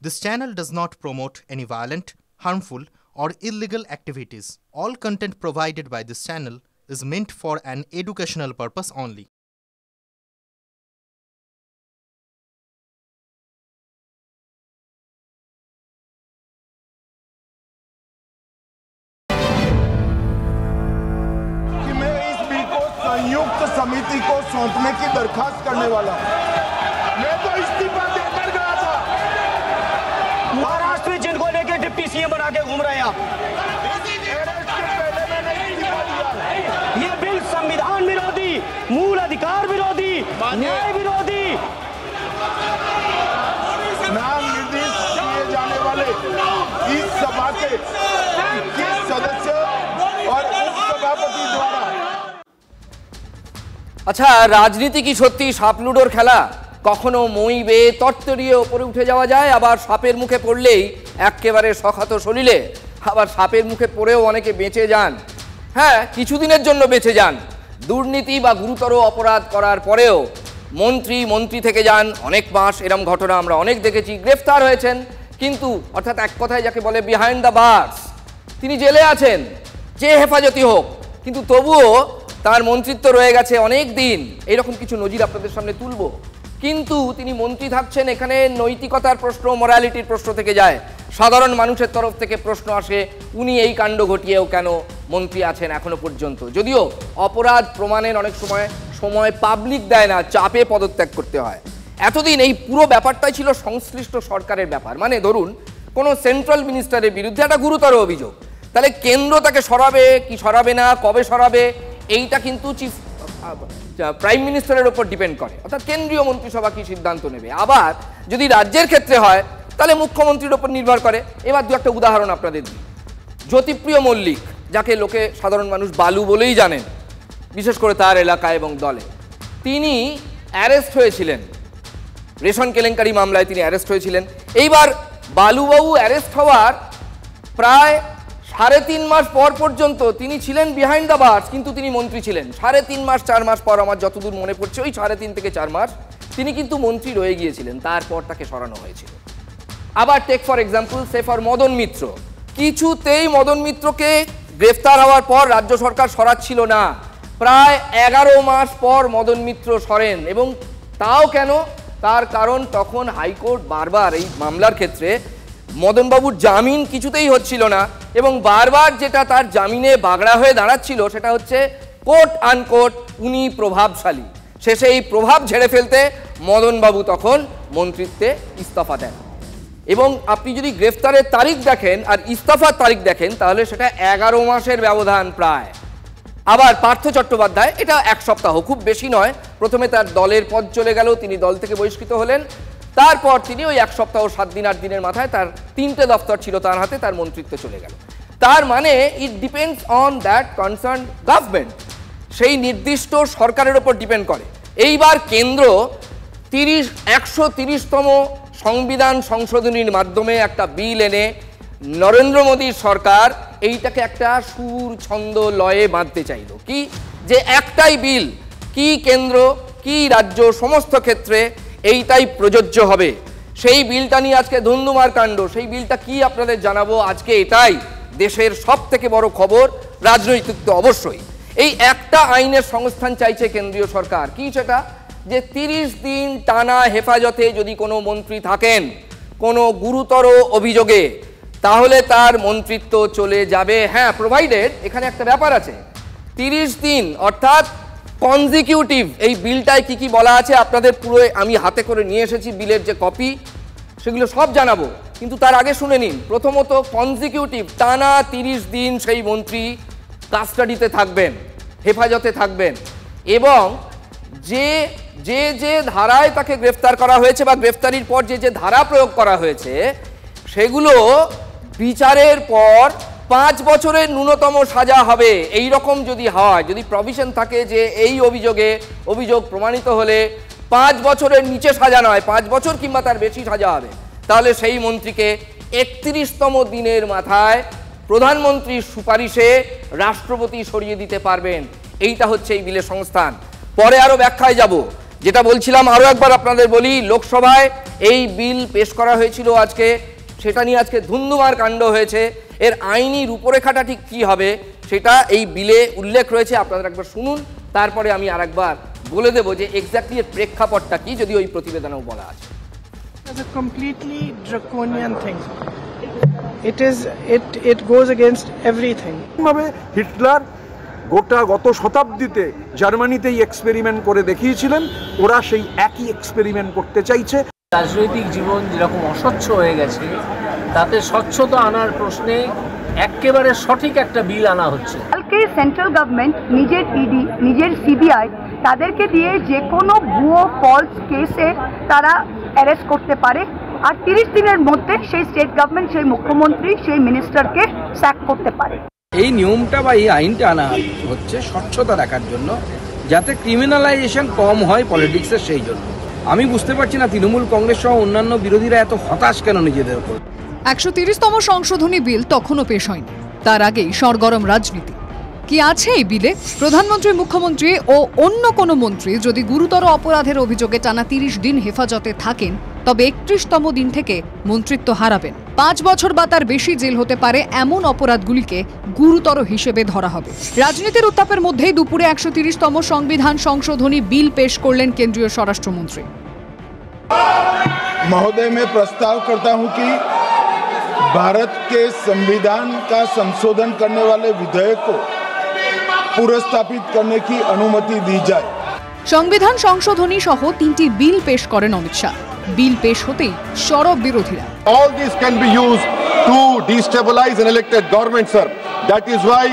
This channel does not promote any violent, harmful, or illegal activities. All content provided by this channel is meant for an educational purpose only. कि मैं इस bill को संयुक्त समिति को सौंपने की दरखास्त करने वाला हूं। मैं तो इस्तीफा देकर गया था। महाराष्ट्र में जिनको लेके डिप्टी सीएम बना के घूम रहे हैं आप। ये बिल संविधान विरोधी, मूल अधिकार विरोधी, न्याय विरोधी, नाम निर्देशित किए जाने वाले इस सभा के 21 सदस्य और उपसभापति द्वारा। আচ্ছা, রাজনীতি কি সত্যি সাপ লুডোর খেলা? কখনো মই বেয়ে তরতরিয়ে ওপরে উঠে যাওয়া যায়, আবার সাপের মুখে পড়লেই একেবারে সখাত সলিলে, আবার সাপের মুখে পড়েও অনেকে বেঁচে যান। হ্যাঁ, কিছুদিনের জন্য বেঁচে যান। দুর্নীতি বা গুরুতর অপরাধ করার পরেও মন্ত্রী থেকে যান অনেক মাস। এরম ঘটনা আমরা অনেক দেখেছি। গ্রেফতার হয়েছেন, কিন্তু অর্থাৎ এক কথায় যাকে বলে বিহাইন্ড দ্য বার্স, তিনি জেলে আছেন, যে হেফাজতি হোক, কিন্তু তবুও তার মন্ত্রিত্ব রয়ে গেছে অনেক দিন। এইরকম কিছু নজির আপনাদের সামনে তুলব। কিন্তু তিনি মন্ত্রী থাকছেন, এখানে নৈতিকতার প্রশ্ন, মোরালিটির প্রশ্ন থেকে যায়। সাধারণ মানুষের তরফ থেকে প্রশ্ন আসে, উনি এই কাণ্ড ঘটিয়েও কেন মন্ত্রী আছেন এখনো পর্যন্ত? যদিও অপরাধ প্রমাণের অনেক সময় পাবলিক দেয় না, চাপে পদত্যাগ করতে হয়। এতদিন এই পুরো ব্যাপারটাই ছিল সংশ্লিষ্ট সরকারের ব্যাপার। মানে ধরুন কোনো সেন্ট্রাল মিনিস্টারের বিরুদ্ধে একটা গুরুতর অভিযোগ, তাহলে কেন্দ্র তাকে সরাবে কি সরাবে না, কবে সরাবে, এইটা কিন্তু চিফ প্রাইম মিনিস্টারের উপর ডিপেন্ড করে, অর্থাৎ কেন্দ্রীয় মন্ত্রিসভা কি সিদ্ধান্ত নেবে। আবার যদি রাজ্যের ক্ষেত্রে হয় তাহলে মুখ্যমন্ত্রীর উপর নির্ভর করে। এবার দু একটা উদাহরণ আপনাদের দিই। জ্যোতিপ্রিয় মল্লিক, যাকে লোকে সাধারণ মানুষ বালু বলেই জানেন, বিশেষ করে তার এলাকা এবং দলে, তিনি অ্যারেস্ট হয়েছিলেন রেশন কেলেঙ্কারি মামলায়। তিনি অ্যারেস্ট হয়েছিলেন। এইবার বালুবাবু অ্যারেস্ট হওয়ার প্রায় 3.5 মাস পর পর্যন্ত তিনি ছিলেন বিহাইন্ড দ্য বার্স, কিন্তু তিনি মন্ত্রী ছিলেন। 3.5 মাস 4 মাস পর, আমার যতদূর মনে পড়ছে ওই 3.5 থেকে 4 মাস তিনি কিন্তু মন্ত্রী রয়ে গিয়েছিলেন। তারপর তাকে সরানো হয়েছিল। আবার take for example say for Madan Mitra, কিছুতেই মদন মিত্রকে গ্রেফতার হওয়ার পর রাজ্য সরকার সরাচ্ছিল না। প্রায় 11 মাস পর মদন মিত্র সরেন। এবং তাও কেন? তার কারণ তখন হাইকোর্ট বারবার এই মামলার ক্ষেত্রে মদনবাবুর জামিন কিছুতেই হচ্ছিল না, এবং বারবার যেটা তার জামিনে বাগড়া হয়ে দাঁড়াচ্ছিল সেটা হচ্ছে কোট আনকোট উনি প্রভাবশালী। শেষে এই প্রভাব ঝেড়ে ফেলতে মদনবাবু তখন মন্ত্রিত্বে ইস্তফা দেন। এবং আপনি যদি গ্রেফতারের তারিখ দেখেন আর ইস্তফার তারিখ দেখেন তাহলে সেটা 11 মাসের ব্যবধান প্রায়। আবার পার্থ চট্টোপাধ্যায়, এটা 1 সপ্তাহ, খুব বেশি নয়। প্রথমে তার দলের পদ চলে গেল, তিনি দল থেকে বহিষ্কৃত হলেন। তারপর তিনি ওই 1 সপ্তাহ 7 দিন 8 দিনের মাথায় তার 3টে দফতর ছিল তার হাতে, তার মন্ত্রিত্ব চলে গেল। তার মানে it depends on that concern government, সেই নির্দিষ্ট সরকারের উপর ডিপেন্ড করে। এইবার কেন্দ্র 130তম সংবিধান সংশোধনীর মাধ্যমে একটা বিল এনে নরেন্দ্র মোদীর সরকার এইটাকে একটা সুর ছন্দ লয়ে বাঁধতে চাইল। কি যে একটাই বিল, কি কেন্দ্র কি রাজ্য সমস্ত ক্ষেত্রে এইটাই প্রযোজ্য হবে। সেই বিলটা নিয়ে আজকে ধুন্ধুমার কাণ্ড। সেই বিলটা কি আপনাদের জানাবো আজকে। এটাই দেশের সব থেকে বড় খবর, রাজনৈতিক তো অবশ্যই। এই একটা আইনের সংস্থান চাইছে কেন্দ্রীয় সরকার। কি সেটা? যে 30 দিন টানা হেফাজতে যদি কোনো মন্ত্রী থাকেন কোনো গুরুতর অভিযোগে, তাহলে তার মন্ত্রিত্ব চলে যাবে। হ্যাঁ, প্রোভাইডেড, এখানে একটা ব্যাপার আছে, 30 দিন অর্থাৎ কনজিকিউটিভ। এই বিলটায় কি কি বলা আছে আপনাদের পুরো আমি হাতে করে নিয়ে এসেছি, বিলের যে কপি সেগুলো সব জানাবো, কিন্তু তার আগে শুনে নিন। প্রথমত কনজিকিউটিভ, টানা 30 দিন সেই মন্ত্রী কাস্টাডিতে থাকবেন, হেফাজতে থাকবেন, এবং যে যে যে ধারায় তাকে গ্রেফতার করা হয়েছে বা গ্রেফতারির পর যে যে ধারা প্রয়োগ করা হয়েছে সেগুলো বিচারের পর 5 বছরের ন্যূনতম সাজা হবে। এই রকম যদি হয়, যদি প্রভিশন থাকে যে এই অভিযোগ প্রমাণিত হলে 5 বছরের নিচে সাজা নয়, 5 বছর কিংবা তার বেশি সাজা হবে, তাহলে সেই মন্ত্রীকে 31তম দিনের মাথায় প্রধানমন্ত্রীর সুপারিশে রাষ্ট্রপতি সরিয়ে দিতে পারবেন। এইটা হচ্ছে এই বিলের সংস্থান। পরে আরো ব্যাখ্যায় যাব। যেটা বলছিলাম আরও একবার আপনাদের বলি, লোকসভায় এই বিল পেশ করা হয়েছিল আজকে, সেটা নিয়ে আজকে ধুন্ধুমার কাণ্ড হয়েছে। এর আইনি রূপরেখাটা ঠিক কী হবে সেটা এই বিলে উল্লেখ রয়েছে, আপনারা একবার শুনুন, তারপরে আমি আরেকবার বলে দেবো যে এক্স্যাক্টলি এর প্রেক্ষাপটটা কি, যদি ওই প্রতিবেদনেও বলা আছে। It's a completely draconian thing. It goes against everything. ভাবে হিটলার গত শতাব্দীতে জার্মানিতেই এক্সপেরিমেন্ট করে দেখিয়েছিলেন, ওরা সেই একই এক্সপেরিমেন্ট করতে চাইছে। রাজনৈতিক জীবন যেরকম অস্বচ্ছ হয়ে গেছে, তাতে স্বচ্ছতা আনার প্রশ্নে একেবারে সঠিক একটা বিল আনা হচ্ছে। কালকে সেন্ট্রাল গভর্নমেন্ট নিজের ইডি, নিজের সিবিআই তাদেরকে দিয়ে যে কোনো ভুয়ো ফলস কেসে তারা অ্যারেস্ট করতে পারে, আর 30 দিনের মধ্যে সেই স্টেট গভর্নমেন্ট, সেই মুখ্যমন্ত্রী, সেই মিনিস্টারকে স্যাক করতে পারে। এই নিয়মটা বা এই আইনটা আনা হচ্ছে স্বচ্ছতা রাখার জন্য, যাতে ক্রিমিনালাইজেশন কম হয় পলিটিক্সের। সেই জন্য আমি বুঝতে পারছি না তৃণমূল, কংগ্রেস সহ অন্যান্য বিরোধীরা এত হতাশ কেন নিজেদের উপর। 130তম সংশোধনী বিল তখনও পেশ হয়নি, তার আগেই সরগরম রাজনীতি। কি আছে এই বিলে? প্রধানমন্ত্রী, মুখ্যমন্ত্রী ও অন্য কোনো মন্ত্রী যদি গুরুতর অপরাধের অভিযোগে টানা 30 দিন হেফাজতে থাকেন, তবে 31তম দিন থেকে মন্ত্রিত্ব হারাবেন। 5 বছর বা তার বেশি জেল হতে পারে এমন অপরাধগুলিকে গুরুতর হিসেবে ধরা হবে। রাজনীতির উত্তাপের মধ্যেই দুপুরে 130তম সংবিধান সংশোধনী বিল পেশ করলেন কেন্দ্রীয় স্বরাষ্ট্রমন্ত্রী। महोदय, मैं प्रस्ताव करता हूं कि भारत के संविधान का संशोधन करने वाले विधेयक को पुनर्स्थापित करने की अनुमति दी जाए। সংবিধান সংশোধনী সহ 3টি বিল পেশ করেন অমিত শাহ। বিল পেশ হতেই সরব বিরোধীরা। All these can be used to destabilize an elected government, sir. That is why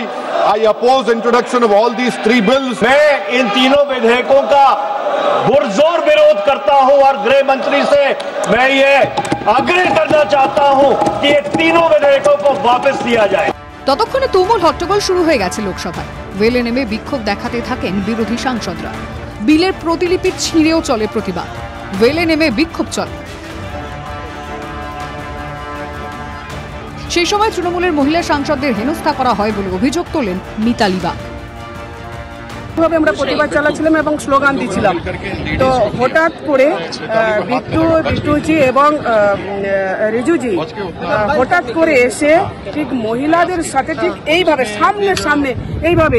I oppose introduction of all these 3 bills. मैं इन तीनों विधेयकों का पुरजोर विरोध करता हूं और गृह मंत्री से मैं ये आग्रह करना चाहता हूं कि ये तीनों विधेयकों को वापस लिया जाए। ততক্ষণে তুমুল হট্টগোল শুরু হয়ে গেছে লোকসভায়। ওয়েলে নেমে বিক্ষোভ দেখাতে থাকেন বিরোধী সাংসদরা। বিলের প্রতিলিপি ছিঁড়েও চলে প্রতিবাদ। ওয়েলে নেমে বিক্ষোভ চলে। সেই সময় তৃণমূলের মহিলা সাংসদদের হেনস্থা করা হয় বলে অভিযোগ তোলেন মিতালি বাগ। আমরা প্রতিবাদ চালাচ্ছিলাম এবং স্লোগান দিচ্ছিলাম, তো হঠাৎ করে বিট্টুজি এবং রিজুজি হঠাৎ করে এসে ঠিক মহিলাদের সাথে ঠিক এইভাবে সামনে এইভাবে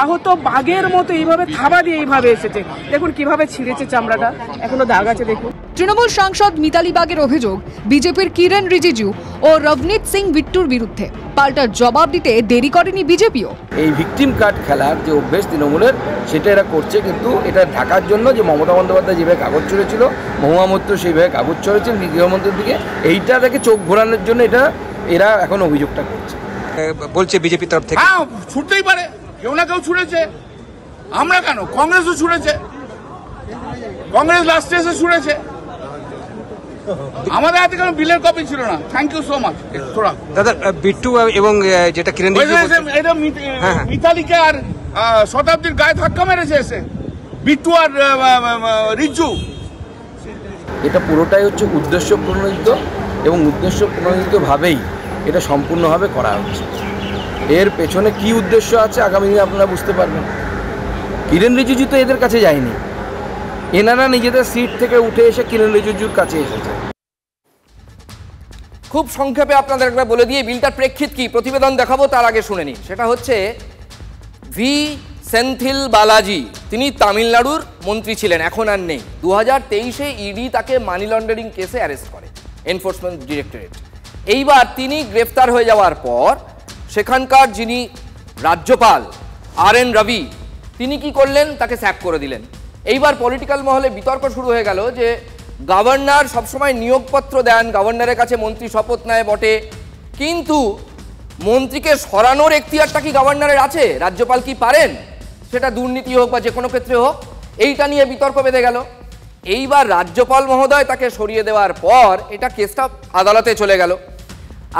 আহত বাঘের মতো এইভাবে থাবা দিয়ে এইভাবে এসেছে। দেখুন কিভাবে ছিঁড়েছে চামড়াটা, এখনো দাগ আছে দেখুন। তৃণমূল সাংসদ মিতালি বাগের অভিযোগ, বিজেপির কিরেন রিজিজু ও রবনীত সিং বিট্টুর বিরুদ্ধে পাল্টা জবাব দিতে দেরি করেনি বিজেপিও। এই ভিকটিম কার্ড খেলার যে অভ্যেস তৃণমূলের, সেটা এরা করছে, কিন্তু এটা ঢাকার জন্য যে মমতা বন্দ্যোপাধ্যায় যেভাবে কাগজ ছড়েছিল, মহুয়া মৈত্র সেইভাবে কাগজ ছড়েছেন গৃহমন্ত্রীর দিকে, এইটা থেকে চোখ ঘোরানোর জন্য এটা এরা এখন অভিযোগটা করছে বলছে বিজেপির তরফ থেকে। হ্যাঁ, ছুটতেই পারে, কেউ না কেউ ছুড়েছে। আমরা কেন, কংগ্রেসও ছুড়েছে, কংগ্রেস লাস্টে এসে ছুড়েছে। আমাদের হাতে কোনো বিলের কপি ছিল না। Thank you so much. থোড়া দাদা, বিট্টু এবং যেটা কিরণ এটা মিতালিকে আর শতাব্দীর গায়ে ধাক্কা মেরেছে এসে বিট্টু আর রিজু। এটা পুরোটাই হচ্ছে উদ্দেশ্য প্রণোদিত, এবং উদ্দেশ্য প্রণোদিতভাবেই এটা সম্পূর্ণভাবে করা হচ্ছে। এর পেছনে কি উদ্দেশ্য আছে আগামী দিনে আপনারা বুঝতে পারবেন। কিরেন রিজিজু তো এদের কাছে যায়নি, এনারা নিজেদের সিট থেকে উঠে এসে কিরেন রিজিজুর কাছে এসেছে। খুব সংক্ষেপে আপনাদের একবার বলে দিয়ে বিলটার প্রেক্ষিত কি প্রতিবেদন দেখাবো, তার আগে শুনে নিন। সেটা হচ্ছে ভি সেন্থিল বালাজি, তিনি তামিলনাড়ুর মন্ত্রী ছিলেন, এখন আর নেই। 2023-এ ইডি তাকে মানি লন্ডারিং কেসে অ্যারেস্ট করে এনফোর্সমেন্ট ডিরেক্টরেট। এইবার তিনি গ্রেফতার হয়ে যাওয়ার পর সেখানকার যিনি রাজ্যপাল RN রবি, তিনি কি করলেন, তাকে স্যাক করে দিলেন। এইবার পলিটিক্যাল মহলে বিতর্ক শুরু হয়ে গেল যে গভর্নর সবসময় নিয়োগপত্র দেন, গভর্নরের কাছে মন্ত্রী শপথ নেয় বটে, কিন্তু মন্ত্রীকে সরানোর এখতিয়ারটা কি গভর্নরের আছে? রাজ্যপাল কি পারেন? সেটা দুর্নীতি হোক বা যে কোনো ক্ষেত্রে হোক, এইটা নিয়ে বিতর্ক বেঁধে গেল। এইবার রাজ্যপাল মহোদয় তাকে সরিয়ে দেওয়ার পর এটা কেসটা আদালতে চলে গেল।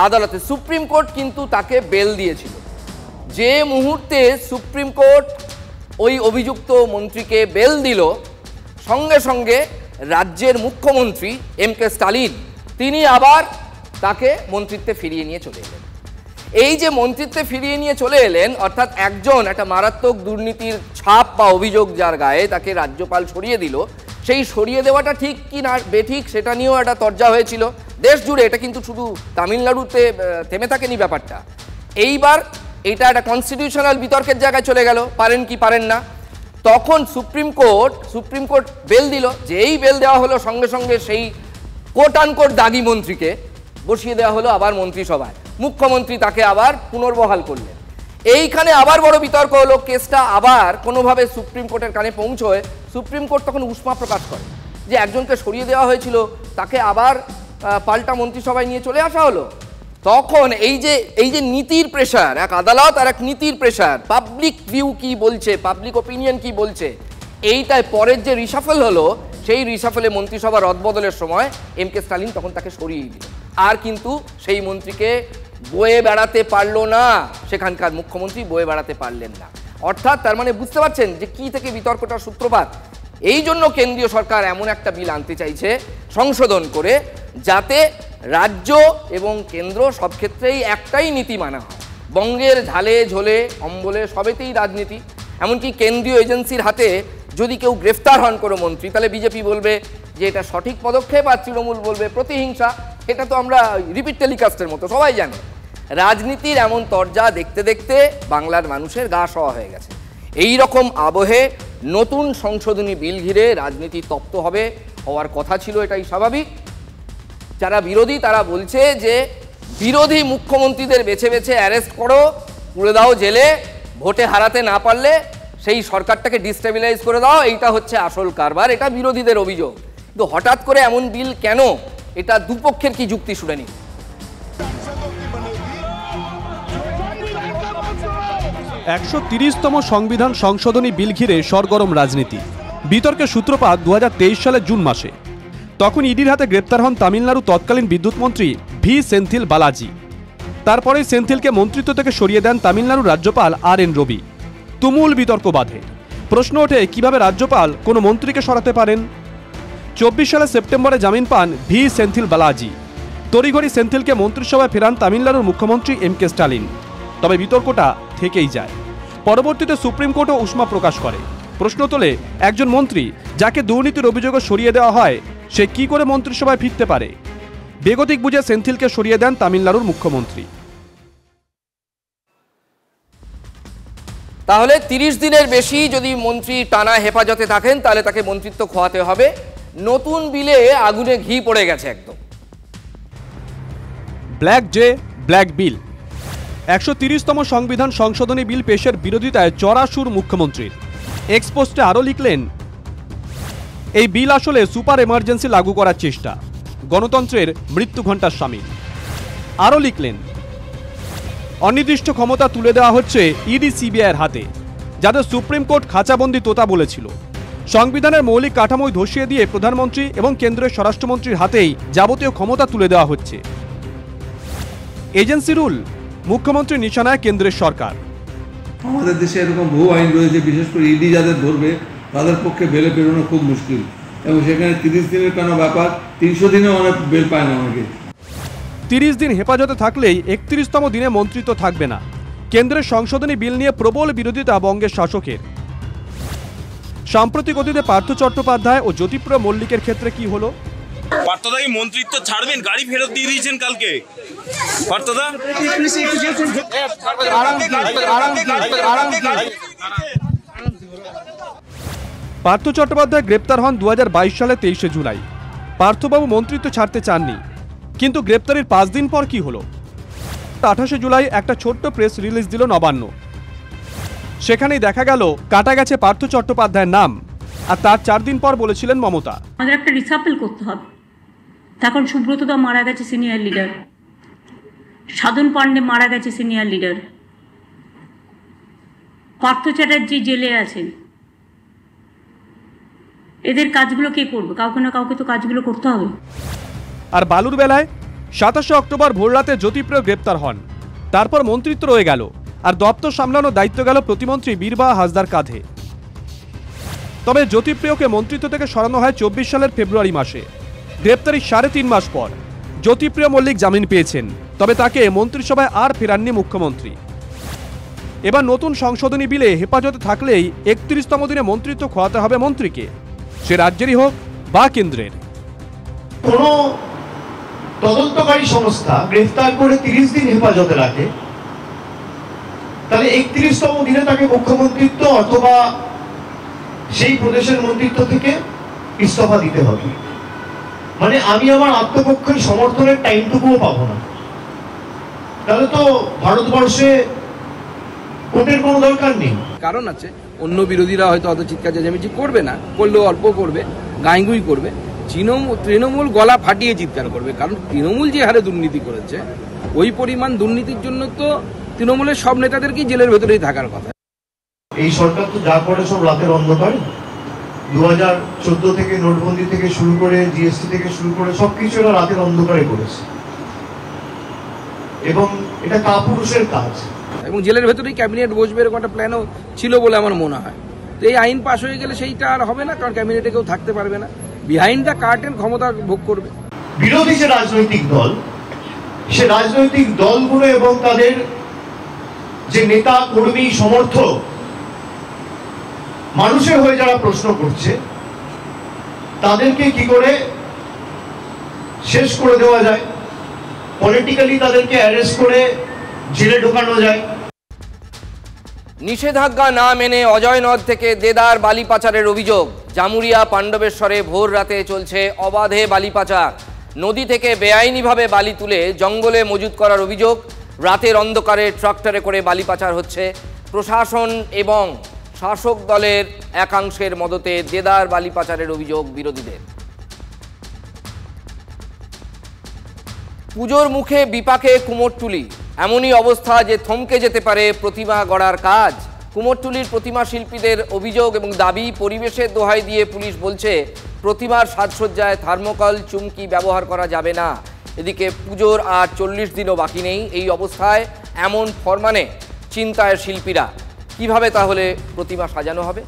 আদালতে সুপ্রিম কোর্ট কিন্তু তাকে বেল দিয়েছিল। যে মুহূর্তে সুপ্রিম কোর্ট ওই অভিযুক্ত মন্ত্রীকে বেল দিল, সঙ্গে সঙ্গে রাজ্যের মুখ্যমন্ত্রী MK স্টালিন তিনি আবার তাকে মন্ত্রিত্বে ফিরিয়ে নিয়ে চলে এলেন। এই যে মন্ত্রিত্বে ফিরিয়ে নিয়ে চলে এলেন, অর্থাৎ একজন একটা মারাত্মক দুর্নীতির ছাপ বা অভিযোগ যার গায়ে, তাকে রাজ্যপাল সরিয়ে দিল, সেই সরিয়ে দেওয়াটা ঠিক কি না বেঠিক সেটা নিয়েও একটা তর্জা হয়েছিল দেশ জুড়ে। এটা কিন্তু শুধু তামিলনাড়ুতে থেমে থাকেনি ব্যাপারটা। এইবার এটা একটা কনস্টিটিউশনাল বিতর্কের জায়গায় চলে গেল, পারেন কি পারেন না। তখন সুপ্রিম কোর্ট বেল দিল, যেই বেল দেওয়া হলো সঙ্গে সঙ্গে সেই কোট আনকোট দাগি মন্ত্রীকে বসিয়ে দেওয়া হলো আবার মন্ত্রিসভায়। মুখ্যমন্ত্রী তাকে আবার পুনর্বহাল করলেন। এইখানে আবার বড় বিতর্ক হলো, কেসটা আবার কোনোভাবে সুপ্রিম কোর্টের কানে পৌঁছয়। সুপ্রিম কোর্ট তখন উষ্মা প্রকাশ করে যে একজনকে সরিয়ে দেওয়া হয়েছিল তাকে আবার পাল্টা মন্ত্রিসভায় নিয়ে চলে আসা হলো। তখন এই যে নীতির প্রেশার, এক আদালত আর এক নীতির প্রেশার, পাবলিক ভিউ কি বলছে, পাবলিক ওপিনিয়ন কি বলছে, এইটাই পরের যে রিশাফেল হলো, সেই রিশাফেলে মন্ত্রিসভা রদবদলের সময় এম.কে. স্টালিন তখন তাকে সরিয়ে দিল। আর কিন্তু সেই মন্ত্রীকে বয়ে বেড়াতে পারলো না, সেখানকার মুখ্যমন্ত্রী বয়ে বেড়াতে পারলেন না। অর্থাৎ তার মানে বুঝতে পারছেন যে কি থেকে বিতর্কটার সূত্রপাত। এই জন্য কেন্দ্রীয় সরকার এমন একটা বিল আনতে চাইছে সংশোধন করে, যাতে রাজ্য এবং কেন্দ্র সব ক্ষেত্রেই একটাই নীতি মানা হয়। বঙ্গের ঝালে ঝোলে অম্বলে সবেতেই রাজনীতি। এমনকি কেন্দ্রীয় এজেন্সির হাতে যদি কেউ গ্রেফতার হন কোনো মন্ত্রী, তাহলে বিজেপি বলবে যে এটা সঠিক পদক্ষেপ, আর তৃণমূল বলবে প্রতিহিংসা। এটা তো আমরা রিপিট টেলিকাস্টের মতো সবাই জানে। রাজনীতির এমন তরজা দেখতে দেখতে বাংলার মানুষের গা সওয়া হয়ে গেছে। এই রকম আবহে নতুন সংশোধনী বিল ঘিরে রাজনীতি তপ্ত হওয়ার কথা ছিল, এটাই স্বাভাবিক। যারা বিরোধী তারা বলছে যে বিরোধী মুখ্যমন্ত্রীদের বেছে বেছে অ্যারেস্ট করো, পুরে দাও জেলে, ভোটে হারাতে না পারলে সেই সরকারটাকে ডিস্টেবিলাইজ করে দাও, এইটা হচ্ছে আসল কারবার। এটা বিরোধীদের অভিযোগ। কিন্তু হঠাৎ করে এমন বিল কেন, এটা দুপক্ষের কি যুক্তি শুনে নিন। 130তম সংবিধান সংশোধনী বিল ঘিরে সরগরম রাজনীতি। বিতর্কের সূত্রপাত 2023 সালের জুন মাসে। তখন ইডির হাতে গ্রেপ্তার হন তামিলনাড়ু তৎকালীন বিদ্যুৎ মন্ত্রী ভি সেন্থিল বালাজি। তারপরেই সেন্থিলকে মন্ত্রিত্ব থেকে সরিয়ে দেন তামিলনাড়ুর রাজ্যপাল আর.এন. রবি। তুমুল বিতর্ক বাধে। প্রশ্ন ওঠে কিভাবে রাজ্যপাল কোনো মন্ত্রীকে সরাতে পারেন। 24 সালের সেপ্টেম্বরে জামিন পান ভি সেন্থিল বালাজি। তড়িঘড়ি সেন্থিলকে মন্ত্রিসভায় ফেরান তামিলনাড়ুর মুখ্যমন্ত্রী এম.কে. স্টালিন। তবে বিতর্কটা থেকেই যায়। পরবর্তীতে সুপ্রিম কোর্টও উষ্মা প্রকাশ করে। প্রশ্ন তোলে, একজন মন্ত্রী যাকে দুর্নীতির অভিযোগে সরিয়ে দেওয়া হয়, সে কি করে মন্ত্রিসভায় ফিরতে পারে? বেগতিক বুঝে সেন্থিলকে সরিয়ে দেন তামিলনাড়ুর মুখ্যমন্ত্রী। তাহলে 30 দিনের বেশি যদি মন্ত্রী টানা হেফাজতে থাকেন, তাহলে তাকে মন্ত্রিত্ব খোয়াতে হবে। নতুন বিলে আগুনে ঘি পড়ে গেছে একদম। ব্ল্যাক বিল। 130তম সংবিধান সংশোধনী বিল পেশের বিরোধিতায় চড়া সুর মুখ্যমন্ত্রীর। এক্সপোস্টে আরও লিখলেন, এই বিল আসলে সুপার এমার্জেন্সি লাগু করার চেষ্টা, গণতন্ত্রের মৃত্যু ঘণ্টার সামিল। আরও লিখলেন, অনির্দিষ্ট ক্ষমতা তুলে দেওয়া হচ্ছে ইডি সিবিআইয়ের হাতে, যাদের সুপ্রিম কোর্ট খাঁচাবন্দি তোতা বলেছিল। সংবিধানের মৌলিক কাঠামোই ধসিয়ে দিয়ে প্রধানমন্ত্রী এবং কেন্দ্রের স্বরাষ্ট্রমন্ত্রীর হাতেই যাবতীয় ক্ষমতা তুলে দেওয়া হচ্ছে। এজেন্সি রুল, মুখ্যমন্ত্রী নিশানায় কেন্দ্রের সরকার। আমাদের দেশে এরকম বহু আইন রয়েছে, বিশেষ করে ইডি যাদের ধরবে তাদের পক্ষে বেলে পেরোনো খুব মুশকিল, এবং সেখানে 30 দিনের কেন ব্যাপার, 300 দিনেও অনেক বেল পায় না অনেকে। 30 দিন হেফাজতে থাকলেই 31তম দিনে মন্ত্রিত্ব থাকবে না। কেন্দ্রের সংশোধনী বিল নিয়ে প্রবল বিরোধিতা বঙ্গের শাসকের। সাম্প্রতিক অতীতে পার্থ চট্টোপাধ্যায় ও জ্যোতিপ্রিয় মল্লিকের ক্ষেত্রে কি হলো? পার্থদা কি মন্ত্রিত্ব ছাড়বেন? গাড়ি ফেরত দিয়ে দিয়েছেন কালকে পার্থদা। পার্থ চট্টোপাধ্যায় গ্রেপ্তার হন 2022 সালে 23শে জুলাই। পার্থবাবু মন্ত্রিত্ব ছাড়তে চাননি, কিন্তু গ্রেপ্তারির 5 দিন পর কি হলো? 28শে জুলাই একটা ছোট্ট প্রেস রিলিজ দিল নবান্ন। সেখানেই দেখা গেল কাটা গেছে পার্থ চট্টোপাধ্যায়ের নাম, আর তার 4 দিন পর বলেছিলেন মমতা, আমাদের একটা রিসাফেল করতে হবে। তখন সুব্রতদা মারা গেছে, সিনিয়র লিডার। সাধন পান্ডে মারা গেছে, সিনিয়র লিডার। পার্থ চ্যাটার্জি জেলে আছেন। এদের কাজগুলো কে করবে? কাউকে না কাউকে তো কাজগুলো করতে হবে। আর বালুর বেলায় 27শে অক্টোবর ভোররাতে জ্যোতিপ্রিয় গ্রেপ্তার হন। তারপর মন্ত্রিত্ব রয়ে গেল, আর দপ্তর সামলানোর দায়িত্ব গেল প্রতিমন্ত্রী বীরবাহা হাসদার কাঁধে। তবে জ্যোতিপ্রিয়কে মন্ত্রিত্ব থেকে সরানো হয় 24 সালের ফেব্রুয়ারি মাসে। গ্রেপ্তারির 3.5 মাস পর জ্যোতিপ্রিয় মল্লিক জামিন পেয়েছেন, তবে তাকে মন্ত্রিসভায় আর ফেরাননি মুখ্যমন্ত্রী। এবার নতুন সংশোধনী বিলে হেফাজতে থাকলেই 31তম দিনে মন্ত্রিত্ব খোয়াতে হবে মন্ত্রীকে। সে রাজ্যেরই হোক বা কেন্দ্রের। কোনো তদন্তকারী সংস্থা গ্রেফতার করে 30 দিন হেফাজতে রাখে, তাহলে 31তম দিনে তাকে মুখ্যমন্ত্রিত্ব অথবা সেই প্রদেশের মন্ত্রিত্ব থেকে ইস্তফা দিতে হবে। মানে আমি আমার আত্মপক্ষের সমর্থনের টাইমটুকুও পাবো না। তাহলে তো ভারতবর্ষে কোর্টের কোনো দরকার নেই। কারণ আছে, অন্য বিরোধীরা হয়তো অত চিৎকার চেঁচামেচি করবে না, করলেও অল্প করবে, গাঁইগুই করবে। তৃণমূল গলা ফাটিয়ে চিৎকার করবে, কারণ তৃণমূল যে হারে দুর্নীতি করেছে, ওই পরিমাণ দুর্নীতির জন্য তো তৃণমূলের সব নেতাদেরকেই জেলের ভেতরেই থাকার কথা। এই সরকার তো যা করে সব রাতের অন্ধকার। 2014 থেকে নোটবন্দি থেকে শুরু করে জিএসটি থেকে শুরু করে সবকিছু এরা রাতের অন্ধকারে করেছে, এবং এটা কাপুরুষের কাজ। এবং জেলের ভেতরেই ক্যাবিনেট বসবে এরকম একটা প্ল্যানও ছিল বলে আমার মনে হয়। তো এই আইন পাশ হয়ে গেলে সেইটা আর হবে না, কারণ ক্যাবিনেটে কেউ থাকতে পারবে না, বিহাইন্ড দ্য কার্টেন ক্ষমতা ভোগ করবে। বিরোধী যে রাজনৈতিক দল, সে রাজনৈতিক দলগুলো এবং তাদের যে নেতা কর্মী সমর্থক, মানুষের হয়ে যারা প্রশ্ন করছে, তাদেরকে কি করে শেষ করে দেওয়া যায়, পলিটিক্যালি তাদেরকে অ্যারেস্ট করে জেলে ঢোকানো যায়। নিষেধাজ্ঞা না মেনে অজয় নদ থেকে দেদার বালি পাচারের অভিযোগ। জামুরিয়া পাণ্ডবেশ্বরে ভোর রাতে চলছে অবাধে বালি পাচার। নদী থেকে বেআইনিভাবে বালি তুলে জঙ্গলে মজুত করার অভিযোগ। রাতের অন্ধকারে ট্রাক্টরে করে বালি পাচার হচ্ছে। প্রশাসন এবং শাসক দলের একাংশের মদতে দেদার বালি পাচারের অভিযোগ বিরোধীদের। পুজোর মুখে বিপাকে কুমোরটুলি, এমনই অবস্থা যে থমকে যেতে পারে প্রতিমা গড়ার কাজ। কুমোরটুলির প্রতিমা শিল্পীদের অভিযোগ এবং দাবি, পরিবেশের দোহাই দিয়ে পুলিশ বলছে প্রতিমার সাজসজ্জায় থার্মোকল চুমকি ব্যবহার করা যাবে না। এদিকে পুজোর আর 40 দিনও বাকি নেই। এই অবস্থায় এমন ফরমানে চিন্তায় শিল্পীরা, কিভাবে তাহলে প্রতিমা সাজানো হবে?